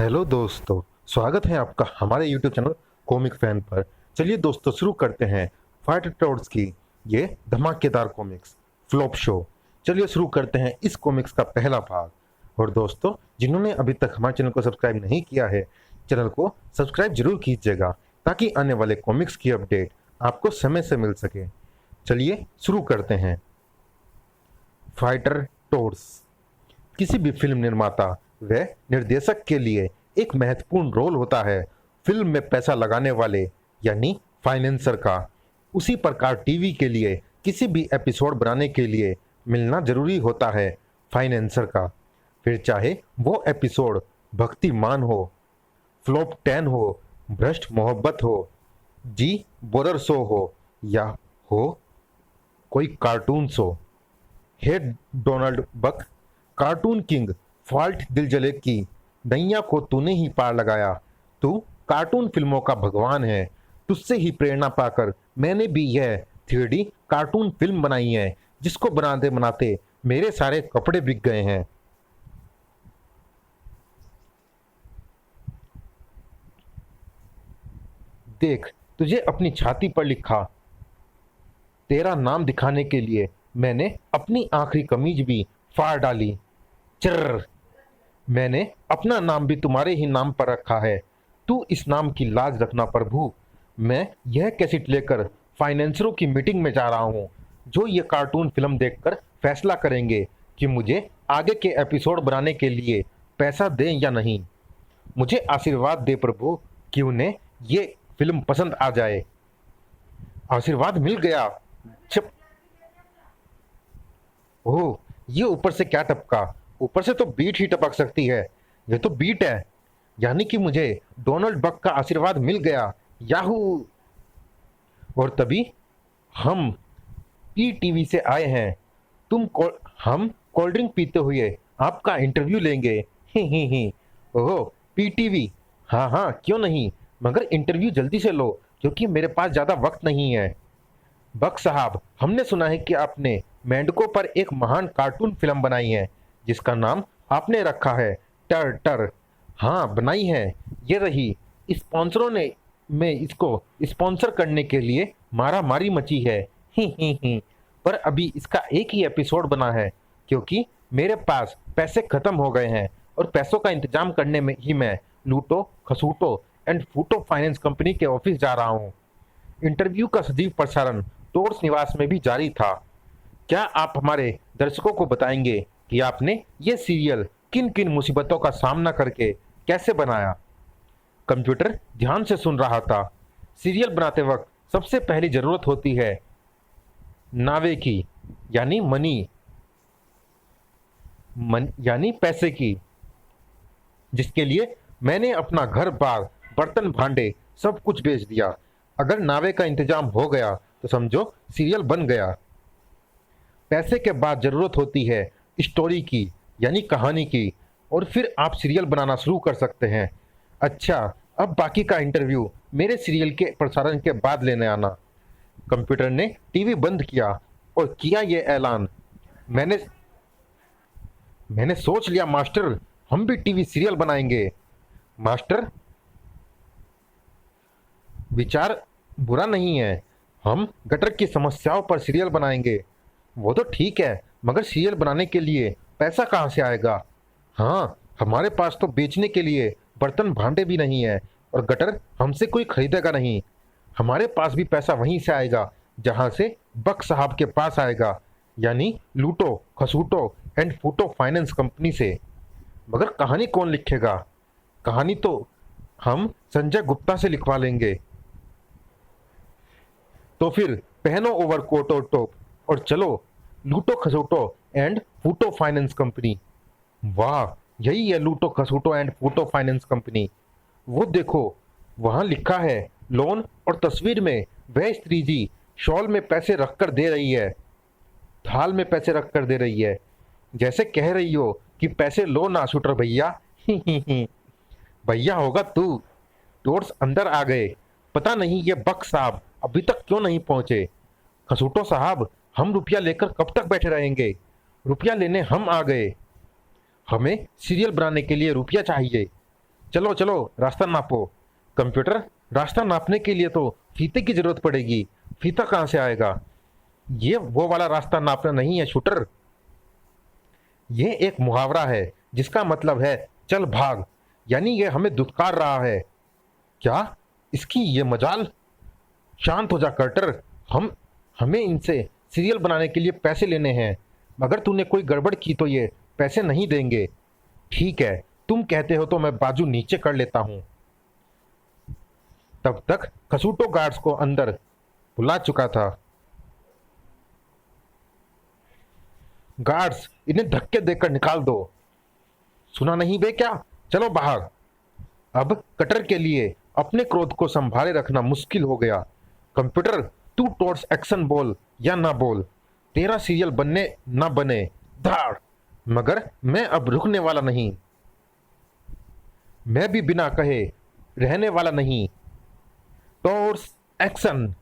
Hello दोस्तों, स्वागत है आपका हमारे यूट्यूब चैनल कॉमिक फैन पर। चलिए दोस्तों, शुरू करते हैं फाइटर टॉर्च की ये धमाकेदार कॉमिक्स फ्लॉप शो। चलिए शुरू करते हैं इस कॉमिक्स का पहला भाग। और दोस्तों, जिन्होंने अभी तक हमारे चैनल को सब्सक्राइब नहीं किया है, चैनल को सब्सक्राइब जरूर कीजिएगा ताकि आने वाले कॉमिक्स की अपडेट आपको समय से मिल सके। चलिए शुरू करते हैं। फाइटर टॉर्च किसी भी फिल्म निर्माता व निर्देशक के लिए एक महत्वपूर्ण रोल होता है फिल्म में पैसा लगाने वाले यानी फाइनेंसर का। उसी प्रकार टीवी के लिए किसी भी एपिसोड बनाने के लिए मिलना जरूरी होता है फाइनेंसर का। फिर चाहे वो एपिसोड भक्तिमान हो, फ्लॉप 10 हो, भ्रष्ट मोहब्बत हो, जी बोरर शो हो या हो कोई कार्टून शो। हे डोनाल्ड बक, कार्टून किंग, फॉल्ट दिल जले की नैया को तूने ही पार लगाया। तू कार्टून फिल्मों का भगवान है। तुझसे ही प्रेरणा पाकर मैंने भी यह 3D कार्टून फिल्म बनाई है जिसको बनाते बनाते मेरे सारे कपड़े बिक गए हैं। देख, तुझे अपनी छाती पर लिखा तेरा नाम दिखाने के लिए मैंने अपनी आखिरी कमीज भी फाड़ डाली। चर्र, मैंने अपना नाम भी तुम्हारे ही नाम पर रखा है। तू इस नाम की लाज रखना प्रभु। मैं यह कैसेट लेकर फाइनेंसरों की मीटिंग में जा रहा हूँ जो ये कार्टून फिल्म देखकर फैसला करेंगे कि मुझे आगे के एपिसोड बनाने के लिए पैसा दें या नहीं। मुझे आशीर्वाद दे प्रभु कि उन्हें ये फिल्म पसंद आ जाए। आशीर्वाद मिल गया। चुप। ओह, ये ऊपर से क्या टपका? ऊपर से तो बीट ही टपक सकती है। ये तो बीट है, यानी कि मुझे डोनाल्ड बक का आशीर्वाद मिल गया। याहू! और तभी हम पीटीवी से आए हैं। हम कोल्ड ड्रिंक पीते हुए आपका इंटरव्यू लेंगे। ही। ओह, पीटीवी। हाँ हाँ, क्यों नहीं, मगर इंटरव्यू जल्दी से लो क्योंकि मेरे पास ज़्यादा वक्त नहीं है। बक साहब, हमने सुना है कि आपने मेंढकों पर एक महान कार्टून फिल्म बनाई है जिसका नाम आपने रखा है टर टर। हाँ, बनाई है। ये रही। स्पॉन्सरों ने में इसको स्पॉन्सर करने के लिए मारा मारी मची है। ही। पर अभी इसका एक ही एपिसोड बना है क्योंकि मेरे पास पैसे खत्म हो गए हैं और पैसों का इंतजाम करने में ही मैं लूटो खसूटो एंड फूटो फाइनेंस कंपनी के ऑफिस जा रहा हूँ। इंटरव्यू का सजीव प्रसारण टोर्स निवास में भी जारी था। क्या आप हमारे दर्शकों को बताएंगे कि आपने ये सीरियल किन किन मुसीबतों का सामना करके कैसे बनाया? कंप्यूटर ध्यान से सुन रहा था। सीरियल बनाते वक्त सबसे पहली जरूरत होती है नावे की, यानी यानी पैसे की, जिसके लिए मैंने अपना घर बार बर्तन भांडे सब कुछ बेच दिया। अगर नावे का इंतजाम हो गया तो समझो सीरियल बन गया। पैसे के बाद जरूरत होती है स्टोरी की, यानी कहानी की, और फिर आप सीरियल बनाना शुरू कर सकते हैं। अच्छा, अब बाकी का इंटरव्यू मेरे सीरियल के प्रसारण के बाद लेने आना। कंप्यूटर ने टीवी बंद किया और किया ये ऐलान। मैंने मैंने सोच लिया मास्टर, हम भी टीवी सीरियल बनाएंगे। मास्टर, विचार बुरा नहीं है। हम गटर की समस्याओं पर सीरियल बनाएंगे। वो तो ठीक है, मगर सीरियल बनाने के लिए पैसा कहाँ से आएगा? हाँ, हमारे पास तो बेचने के लिए बर्तन भांडे भी नहीं है और गटर हमसे कोई खरीदेगा नहीं। हमारे पास भी पैसा वहीं से आएगा जहाँ से बक साहब के पास आएगा, यानी लूटो खसूटो एंड फूटो फाइनेंस कंपनी से। मगर कहानी कौन लिखेगा? कहानी तो हम संजय गुप्ता से लिखवा लेंगे। तो फिर पहनो ओवरकोट और टोप और चलो लूटो खसूटो एंड फूटो फाइनेंस कंपनी। वाह, यही है लूटो खसूटो एंड फूटो फाइनेंस कंपनी। वो देखो, वहां लिखा है लोन, और तस्वीर में वह स्त्री जी शॉल में पैसे रख कर दे रही है, थाल में पैसे रख कर दे रही है, जैसे कह रही हो कि पैसे लो ना शूटर भैया। ही। भैया होगा तू। टोर्स अंदर आ गए। पता नहीं ये बक साहब अभी तक क्यों नहीं पहुंचे। खसूटो साहब, हम रुपया लेकर कब तक बैठे रहेंगे? रुपया लेने हम आ गए। हमें सीरियल बनाने के लिए रुपया चाहिए। चलो चलो रास्ता नापो। कंप्यूटर, रास्ता नापने के लिए तो फीते की जरूरत पड़ेगी। फीता कहाँ से आएगा? ये वो वाला रास्ता नापना नहीं है शूटर। ये एक मुहावरा है जिसका मतलब है चल भाग, यानी ये हमें दुत्कार रहा है। क्या इसकी ये मजाल? शांत हो जा कर्टर। हमें इनसे सीरियल बनाने के लिए पैसे लेने हैं। अगर तूने कोई गड़बड़ की तो ये पैसे नहीं देंगे। ठीक है, तुम कहते हो तो मैं बाजू नीचे कर लेता हूं। तब तक कसूटो गार्ड्स को अंदर बुला चुका था। गार्ड्स, इन्हें धक्के देकर निकाल दो। सुना नहीं बे क्या? चलो बाहर। अब कटर के लिए अपने क्रोध को संभाले रखना मुश्किल हो गया। कंप्यूटर, तू टॉर्च एक्शन बोल या ना बोल, तेरा सीरियल बनने ना बने, धाड़। मगर मैं अब रुकने वाला नहीं। मैं भी बिना कहे रहने वाला नहीं। Torch action.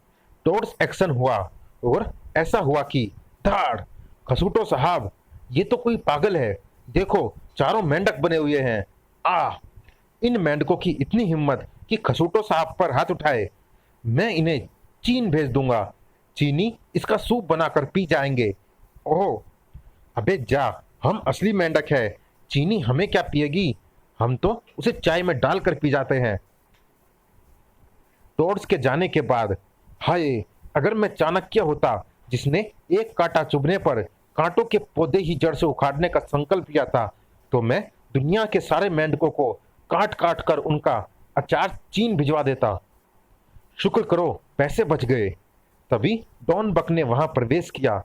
टॉर्च एक्शन हुआ और ऐसा हुआ कि धाड़। खसूटो साहब, ये तो कोई पागल है। देखो, चारों मेंढक बने हुए हैं। इन मेंढकों की इतनी हिम्मत कि खसूटो साहब पर हाथ उठाए। मैं इन्हें चीन भेज दूंगा। चीनी इसका सूप बनाकर पी जाएंगे। ओह, अबे जा, हम असली मेंढक है। चीनी हमें क्या पिएगी? हम तो उसे चाय में डालकर पी जाते हैं। टॉर्च के जाने के बाद, हाय, अगर मैं चाणक्य होता जिसने एक कांटा चुभने पर कांटों के पौधे ही जड़ से उखाड़ने का संकल्प किया था, तो मैं दुनिया के सारे मेंढकों को काट काट कर उनका अचार चीन भिजवा देता। शुक्र करो पैसे बच गए। तभी डॉन बक ने वहां प्रवेश किया।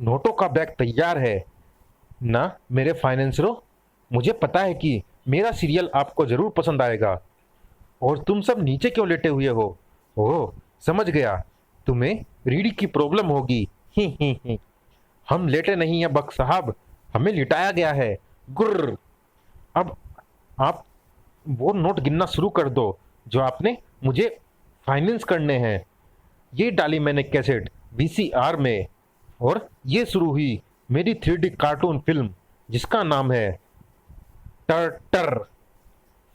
नोटों का बैग तैयार है ना मेरे फाइनेंसरों? मुझे पता है कि मेरा सीरियल आपको जरूर पसंद आएगा। और तुम सब नीचे क्यों लेटे हुए हो? ओह, समझ गया, तुम्हें रीढ़ की प्रॉब्लम होगी। ही। हम लेटे नहीं हैं बक साहब, हमें लिटाया गया है। गुर्र। अब आप वो नोट गिनना शुरू कर दो जो आपने मुझे फाइनेंस करने हैं। ये डाली मैंने कैसेट वीसीआर में, और ये शुरू हुई मेरी 3D कार्टून फिल्म जिसका नाम है टर टर।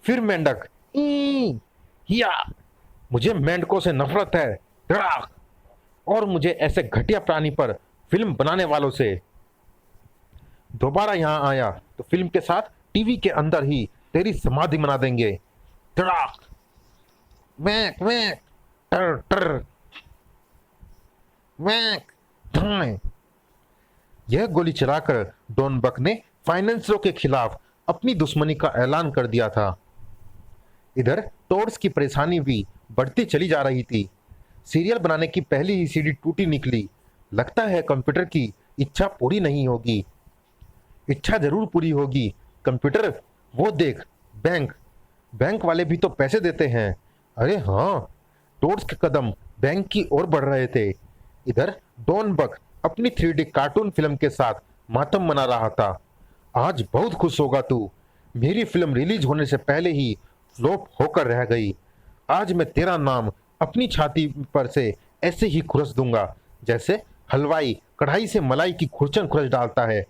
फिर मेंढक ई या। मुझे मेंढकों से नफरत है। राख। और मुझे ऐसे घटिया प्राणी पर फिल्म बनाने वालों से। दोबारा यहां आया तो फिल्म के साथ टीवी के अंदर ही तेरी समाधि बना देंगे। तड़ाक। मैक मैक। टर टर। मैक। धाए। यह गोली चलाकर डॉन बक ने फाइनेंसरों के खिलाफ अपनी दुश्मनी का ऐलान कर दिया था। इधर टॉर्च की परेशानी भी बढ़ती चली जा रही थी। सीरियल बनाने की पहली ही सीडी टूटी निकली। लगता है कंप्यूटर की इच्छा पूरी नहीं होगी। इच्छा जरूर पूरी होगी कंप्यूटर। वो देख, बैंक वाले भी तो पैसे देते हैं। अरे हाँ, टॉर्च के कदम बैंक की ओर बढ़ रहे थे। इधर डॉन बक अपनी 3D कार्टून फिल्म के साथ मातम मना रहा था। आज बहुत खुश होगा तू। मेरी फिल्म रिलीज होने से पहले ही फ्लॉप होकर रह गई। आज मैं तेरा नाम अपनी छाती पर से ऐसे ही खुरस दूंगा जैसे हलवाई कढ़ाई से मलाई की खुरचन खुरच डालता है।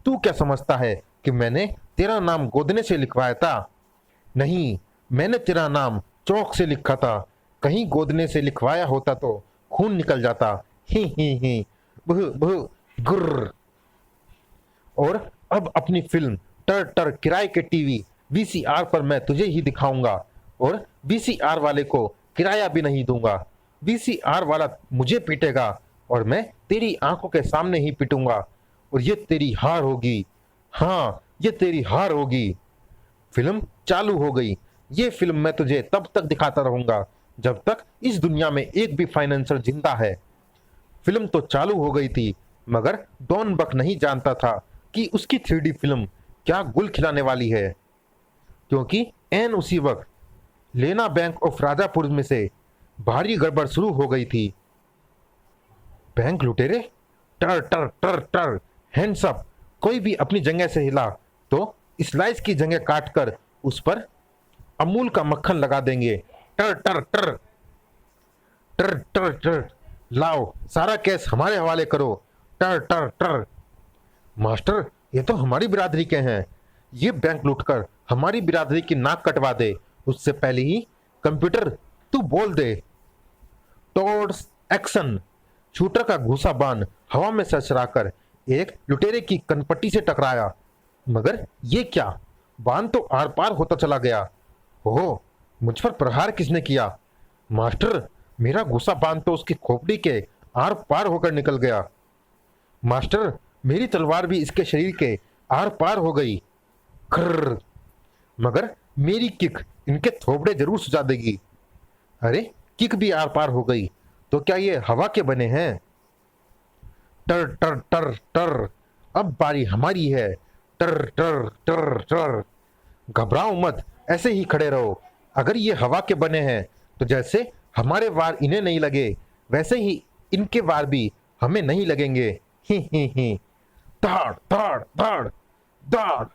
तू क्या समझता है कि मैंने तेरा नाम गोदने से लिखवाया था? नहीं, मैंने तेरा नाम चौक से लिखा था। कहीं गोदने से लिखवाया होता तो खून निकल जाता। ही बुह बुह गुर्र। और अब अपनी फिल्म टर टर किराए के टीवी वीसीआर पर मैं तुझे ही दिखाऊंगा, और वीसीआर वाले को किराया भी नहीं दूंगा। वीसीआर वाला मुझे पीटेगा और मैं तेरी आंखों के सामने ही पीटूंगा, और ये तेरी हार होगी। हाँ, ये तेरी हार होगी। फिल्म चालू हो गई। ये फिल्म मैं तुझे तब तक दिखाता रहूंगा जब तक इस दुनिया में एक भी फाइनेंसर जिंदा है। फिल्म तो चालू हो गई थी, मगर डॉन बक नहीं जानता था कि उसकी 3D फिल्म क्या गुल खिलाने वाली है, क्योंकि एन उसी वक्त लेना बैंक ऑफ राजापुर में से भारी गड़बड़ शुरू हो गई थी। बैंक लुटेरे, टर टर टर टर, हैंड्स अप। कोई भी अपनी जगह से हिला तो स्लाइस की जगह काटकर उस पर अमूल का मक्खन लगा देंगे। टर टर टर टर टर टर। लाओ, सारा केस हमारे हवाले करो। टर टर टर। मास्टर, ये तो हमारी बिरादरी के हैं। ये बैंक लूटकर हमारी बिरादरी की नाक कटवा दे उससे पहले ही कंप्यूटर तू बोल दे। टॉर्ड्स एक्शन। शूटर का घूसा बाण हवा में सरसराकर एक लुटेरे की कनपट्टी से टकराया, मगर ये क्या, बाण तो आर पार होता चला गया। ओह, मुझ पर प्रहार किसने किया? मास्टर, मेरा घुसा बाण तो उसकी खोपड़ी के आर पार होकर निकल गया। मास्टर, मेरी तलवार भी इसके शरीर के आर पार हो गई। खर्र, मगर मेरी किक इनके थोबड़े जरूर सुझा देगी। अरे, किक भी आर पार हो गई, तो क्या ये हवा के बने हैं? टर टर टर टर, अब बारी हमारी है। टर टर टर टर। घबराओ मत, ऐसे ही खड़े रहो। अगर ये हवा के बने हैं तो जैसे हमारे वार इन्हें नहीं लगे, वैसे ही इनके वार भी हमें नहीं लगेंगे। ही। दाड़ दाड़ दाड़ दाड़।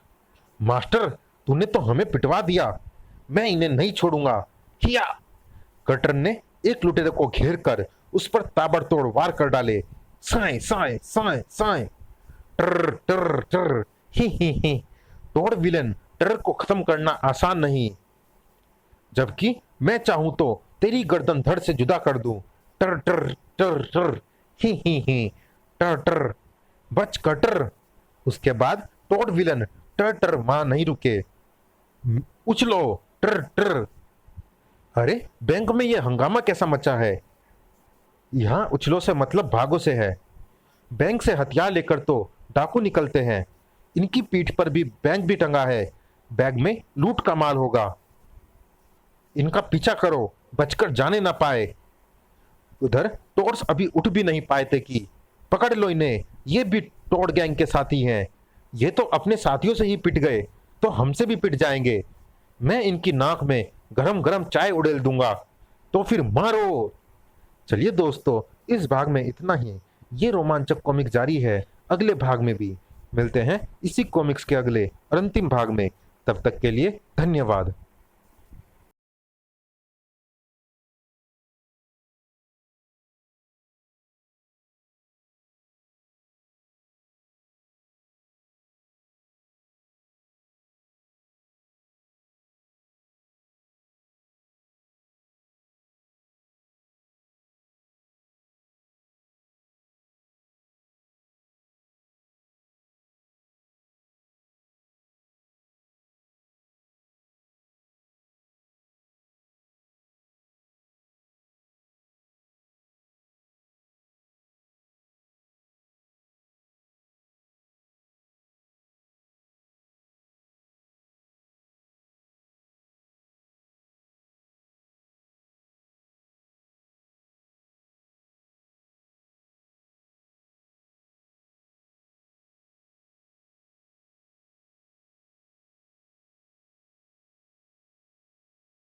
मास्टर, तूने तो हमें पिटवा दिया, मैं इन्हें नहीं छोड़ूंगा। हिया। कटर ने एक लुटेरे को घेर कर उस पर ताबड़तोड़ वार कर डाले। साए साए साए साए। टर टर टर। ही। टोड विलन, टर को खत्म करना आसान नहीं, जबकि मैं चाहूं तो तेरी गर्दन धड़ से जुदा कर दूं। टर टर टर टर। ही। टर टर। बच कटर। उसके बाद टोड विलन टर टर मां नहीं रुके। उछलो। टर टर। अरे, बैंक में ये हंगामा कैसा मचा है? यहाँ उछलो से मतलब भागो से है। बैंक से हथियार लेकर तो डाकू निकलते हैं, इनकी पीठ पर भी बैंक भी टंगा है। बैग में लूट का माल होगा। इनका पीछा करो, बचकर जाने ना पाए। उधर टोर्स अभी उठ भी नहीं पाए थे कि पकड़ लो इन्हें, ये भी टोड गैंग के साथी हैं। ये तो अपने साथियों से ही पिट गए, तो हमसे भी पिट जाएंगे। मैं इनकी नाक में गरम गरम चाय उड़ेल दूंगा, तो फिर मारो। चलिए दोस्तों, इस भाग में इतना ही। ये रोमांचक कॉमिक जारी है अगले भाग में भी। मिलते हैं इसी कॉमिक्स के अगले और अंतिम भाग में। तब तक के लिए धन्यवाद।